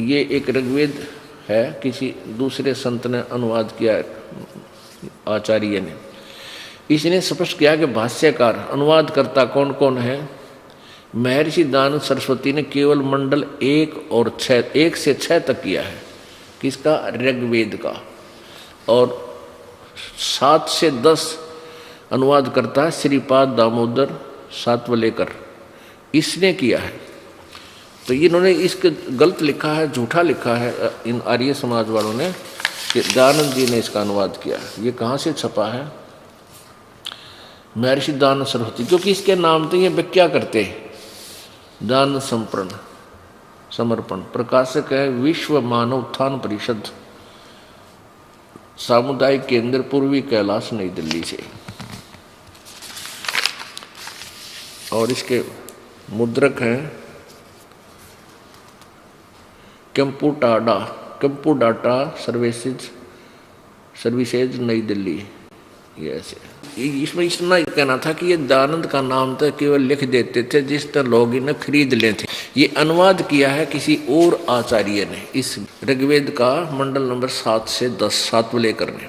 ये एक ऋग्वेद है, किसी दूसरे संत ने अनुवाद किया है, आचार्य ने। इसने स्पष्ट किया कि भाष्यकार अनुवादकर्ता कौन कौन है। महर्षि दानव सरस्वती ने केवल मंडल 1 से 6 तक किया है, किसका? ऋग्वेद का। और 7 से 10 अनुवाद करता है श्रीपाद दामोदर सातवलेकर, इसने किया है। तो इन्होंने इसके गलत लिखा है, झूठा लिखा है इन आर्य समाज वालों ने कि दयानंद जी ने इसका अनुवाद किया है। ये कहाँ से छपा है? महर्षि दानव सरस्वती, क्योंकि इसके नाम तो ये व्याख्या करते हैं। दान समर्पण, प्रकाशक है विश्व मानव उत्थान परिषद, सामुदायिक केंद्र, पूर्वी कैलाश, नई दिल्ली से। और इसके मुद्रक हैं कंप्यूडाटा सर्विसेज, नई दिल्ली। ये ऐसे इसमें इतना कहना था कि ये दयानंद का नाम तो केवल लिख देते थे जिस तरह लोग इन्हें खरीद लेते। ये अनुवाद किया है किसी और आचार्य ने इस ऋग्वेद का, मंडल नंबर 7 से 10 सातवलेकर ने,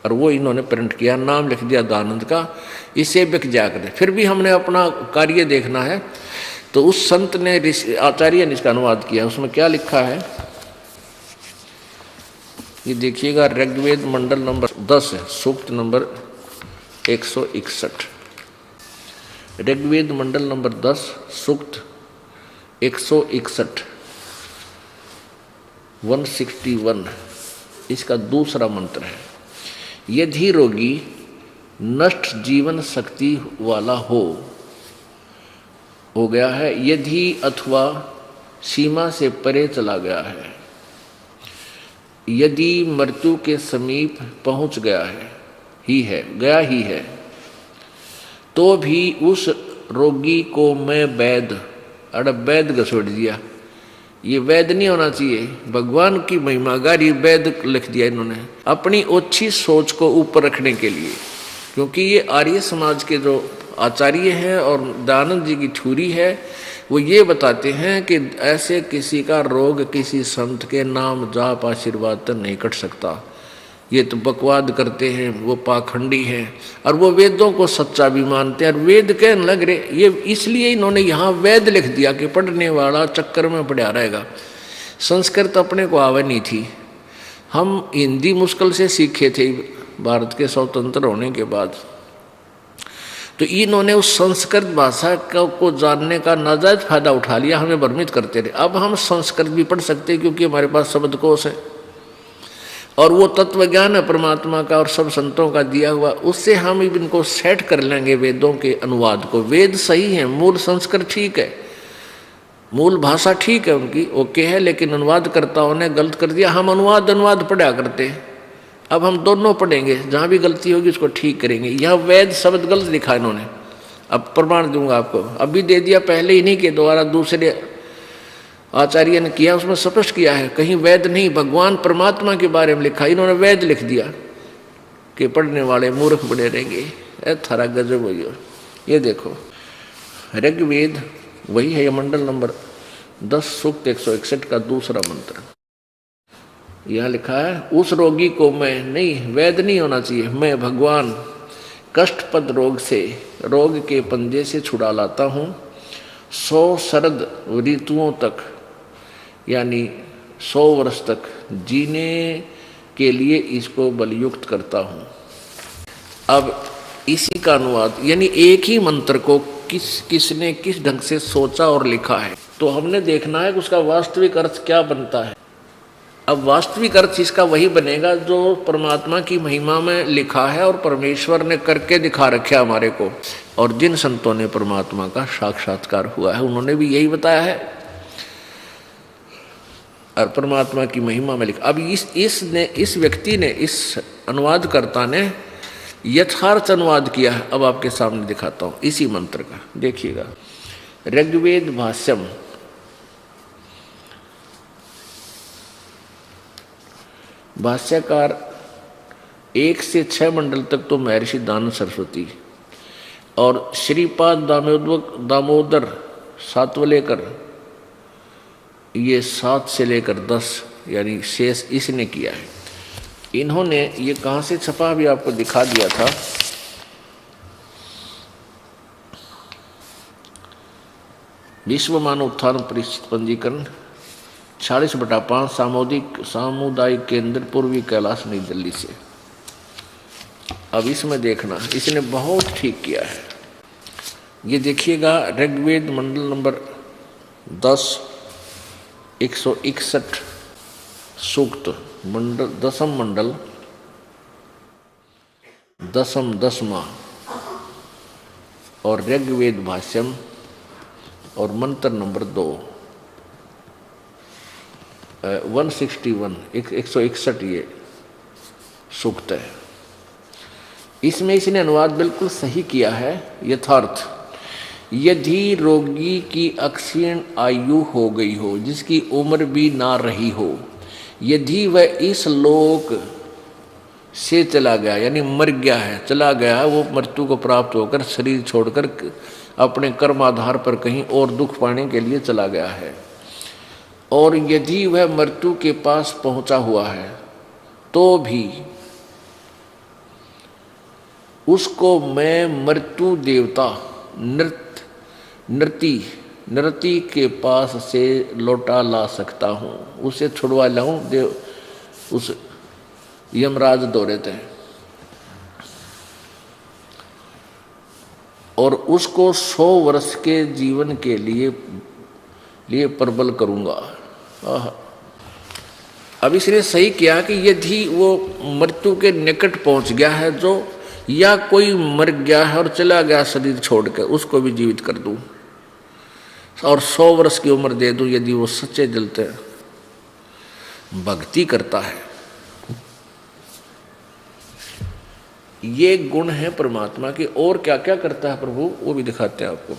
और वो इन्होंने प्रिंट किया, नाम लिख दिया दयानंद का। इसे बिक जा कर फिर भी हमने अपना कार्य देखना है। तो उस संत ने, आचार्य ने इसका अनुवाद किया। उसमें क्या लिखा है ये देखिएगा। ऋग्वेद मंडल नंबर 10 है, सूक्त नंबर 161। ऋग्वेद मंडल नंबर 10 सूक्त 161 161, इसका दूसरा मंत्र है। यदि रोगी नष्ट जीवन शक्ति वाला हो गया है, यदि अथवा सीमा से परे चला गया है, यदि मृत्यु के समीप पहुंच गया ही है, तो भी उस रोगी को मैं वैद घसोड़ दिया। ये वैद नहीं होना चाहिए, भगवान की महिमा गारी वैद लिख दिया इन्होंने अपनी ओछी सोच को ऊपर रखने के लिए। क्योंकि ये आर्य समाज के जो आचार्य हैं और दयानंद जी की ठुरी है, वो ये बताते हैं कि ऐसे किसी का रोग किसी संत के नाम जाप आशीर्वाद तक नहीं कट सकता। ये तो बकवाद करते हैं, वो पाखंडी हैं, और वो वेदों को सच्चा भी मानते हैं। और वेद कहने लग रहे, ये इसलिए इन्होंने यहाँ वेद लिख दिया कि पढ़ने वाला चक्कर में पड़ा रहेगा। संस्कृत अपने को आवे नहीं थी, हम हिंदी मुश्किल से सीखे थे भारत के स्वतंत्र होने के बाद। तो इन्होंने उस संस्कृत भाषा को जानने का नाजायज फायदा उठा लिया, हमें भ्रमित करते रहे। अब हम संस्कृत भी पढ़ सकते हैं क्योंकि हमारे पास शब्दकोश है, और वो तत्व ज्ञान है परमात्मा का और सब संतों का दिया हुआ, उससे हम इनको सेट कर लेंगे वेदों के अनुवाद को। वेद सही है, मूल संस्कृत ठीक है, मूल भाषा ठीक है उनकी, ओके है, लेकिन अनुवादकर्ताओं ने गलत कर दिया। हम अनुवाद पढ़ा करते हैं, अब हम दोनों पढ़ेंगे, जहाँ भी गलती होगी उसको ठीक करेंगे। यहाँ वैद शब्द गलत लिखा इन्होंने, अब प्रमाण दूंगा आपको, अभी दे दिया, पहले ही नहीं के द्वारा दूसरे आचार्य ने किया, उसमें स्पष्ट किया है, कहीं वैद नहीं, भगवान परमात्मा के बारे में लिखा, इन्होंने वैद लिख दिया कि पढ़ने वाले मूर्ख बने रहेंगे। थारा गजब हो। ये देखो ऋग्वेद वही है, मंडल नंबर 10 सूक्त 161 का दूसरा मंत्र। यह लिखा है, उस रोगी को मैं नहीं, वैद नहीं होना चाहिए, मैं भगवान कष्टपद रोग के पंजे से छुड़ा लाता हूँ। 100 शरद ऋतुओं तक, यानी 100 वर्ष तक जीने के लिए इसको बलयुक्त करता हूँ। अब इसी का अनुवाद, यानी एक ही मंत्र को किसने किस ढंग से सोचा और लिखा है, तो हमने देखना है कि उसका वास्तविक अर्थ क्या बनता है। अब वास्तविक अर्थ इसका वही बनेगा जो परमात्मा की महिमा में लिखा है और परमेश्वर ने करके दिखा रखा हमारे को, और जिन संतों ने परमात्मा का साक्षात्कार हुआ है उन्होंने भी यही बताया है और परमात्मा की महिमा में लिखा। अब इस व्यक्ति ने, इस अनुवादकर्ता ने यथार्थ अनुवाद किया है। अब आपके सामने दिखाता हूँ इसी मंत्र का, देखिएगा। ऋग्वेद भाष्यम, भाष्यकार 1 से 6 मंडल तक तो महर्षि दानव सरस्वती, और श्रीपाद दामोदर सातवलेकर ये 7 से लेकर 10 यानी शेष इसने किया है। इन्होंने ये कहाँ से छपा भी आपको दिखा दिया था। विश्व मानव उत्थान परिषद पंजीकरण 46/5 सामुदायिक केंद्र पूर्वी कैलाश नई दिल्ली से। अब इसमें देखना इसने बहुत ठीक किया है। ये देखिएगा ऋग्वेद मंडल नंबर 10 161 सूक्त मंडल 10म मंडल 10वां और ऋग्वेद भाष्यम और मंत्र नंबर 2 161 161 ये सूक्त है। इसमें इसने अनुवाद बिल्कुल सही किया है। यथार्थ यदि रोगी की अक्षीण आयु हो गई हो, जिसकी उम्र भी ना रही हो, यदि वह इस लोक से चला गया यानी मर गया है, चला गया है, वो मृत्यु को प्राप्त होकर शरीर छोड़कर अपने कर्म आधार पर कहीं और दुख पाने के लिए चला गया है, और यदि वह मृत्यु के पास पहुंचा हुआ है तो भी उसको मैं मृत्यु देवता नृति के पास से लौटा ला सकता हूँ, उसे छुड़वा लाऊं। देव उस यमराज दौरे थे और उसको 100 वर्ष के जीवन के लिए प्रबल करूंगा। अब इसने सही किया कि यदि वो मृत्यु के निकट पहुंच गया है जो, या कोई मर गया है और चला गया शरीर छोड़कर, उसको भी जीवित कर दूं और 100 वर्ष की उम्र दे दूं, यदि वो सच्चे दिल से भक्ति करता है। ये गुण है परमात्मा के। और क्या क्या करता है प्रभु वो भी दिखाते हैं आपको।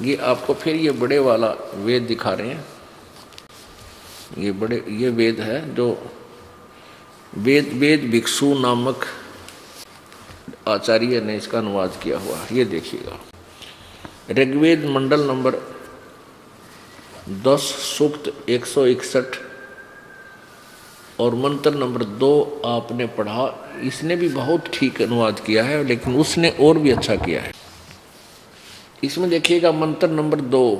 ये आपको फिर ये बड़े वाला वेद दिखा रहे हैं। ये वेद है जो वेद भिक्षु नामक आचार्य ने इसका अनुवाद किया हुआ है। ये देखिएगा ऋग्वेद मंडल नंबर 10 सूक्त 161 और मंत्र नंबर 2 आपने पढ़ा। इसने भी बहुत ठीक अनुवाद किया है, लेकिन उसने और भी अच्छा किया है। इसमें देखिएगा मंत्र नंबर 2,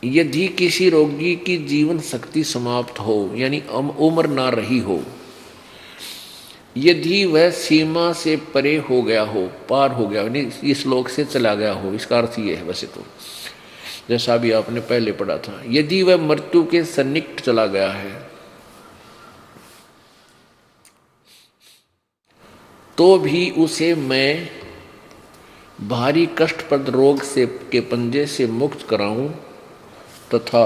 यदि किसी रोगी की जीवन शक्ति समाप्त हो यानी उम्र ना रही हो, यदि वह सीमा से परे हो गया हो, पार हो गया यानी इस लोक से चला गया हो, इसका अर्थ ये है वैसे तो, जैसा भी आपने पहले पढ़ा था। यदि वह मृत्यु के सन्निकट चला गया है तो भी उसे मैं भारी कष्टप्रद रोग से के पंजे से मुक्त कराऊं तथा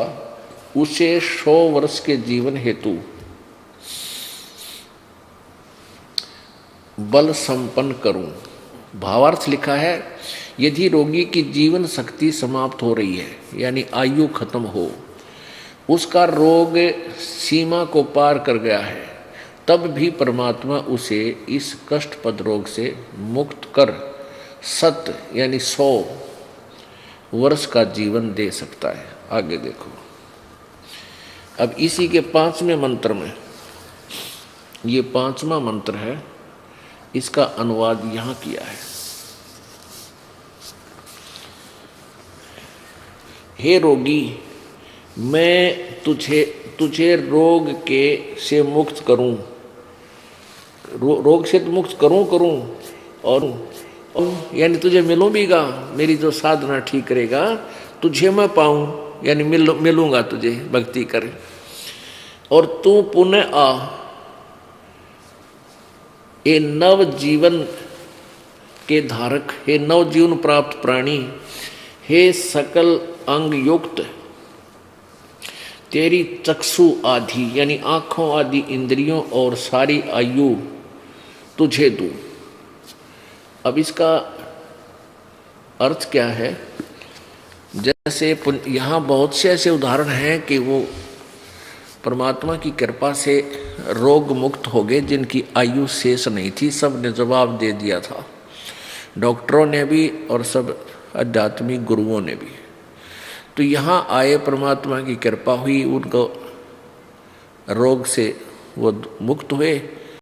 उसे 100 वर्ष के जीवन हेतु बल संपन्न करूं। भावार्थ लिखा है, यदि रोगी की जीवन शक्ति समाप्त हो रही है यानी आयु खत्म हो, उसका रोग सीमा को पार कर गया है, तब भी परमात्मा उसे इस कष्टप्रद रोग से मुक्त कर 100 यानी 100 वर्ष का जीवन दे सकता है। आगे देखो, अब इसी के 5वें मंत्र में, ये 5वां मंत्र है, इसका अनुवाद यहां किया है। हे रोगी, मैं तुझे रोग के से मुक्त करूं, रोग से तो मुक्त करूं और यानी तुझे मिलूं भीगा, मेरी जो साधना ठीक करेगा तुझे मैं पाऊं यानी मिलूंगा तुझे, भक्ति कर, और तू पुनः आ, हे नव जीवन के धारक, हे नव जीवन प्राप्त प्राणी, हे सकल अंग युक्त, तेरी चक्षु आदि यानी आंखों आदि इंद्रियों और सारी आयु तुझे दूं। अब इसका अर्थ क्या है? जैसे यहाँ बहुत से ऐसे उदाहरण हैं कि वो परमात्मा की कृपा से रोग मुक्त हो गए जिनकी आयु शेष नहीं थी, सब ने जवाब दे दिया था, डॉक्टरों ने भी और सब आध्यात्मिक गुरुओं ने भी। तो यहाँ आए, परमात्मा की कृपा हुई, उनको रोग से वो मुक्त हुए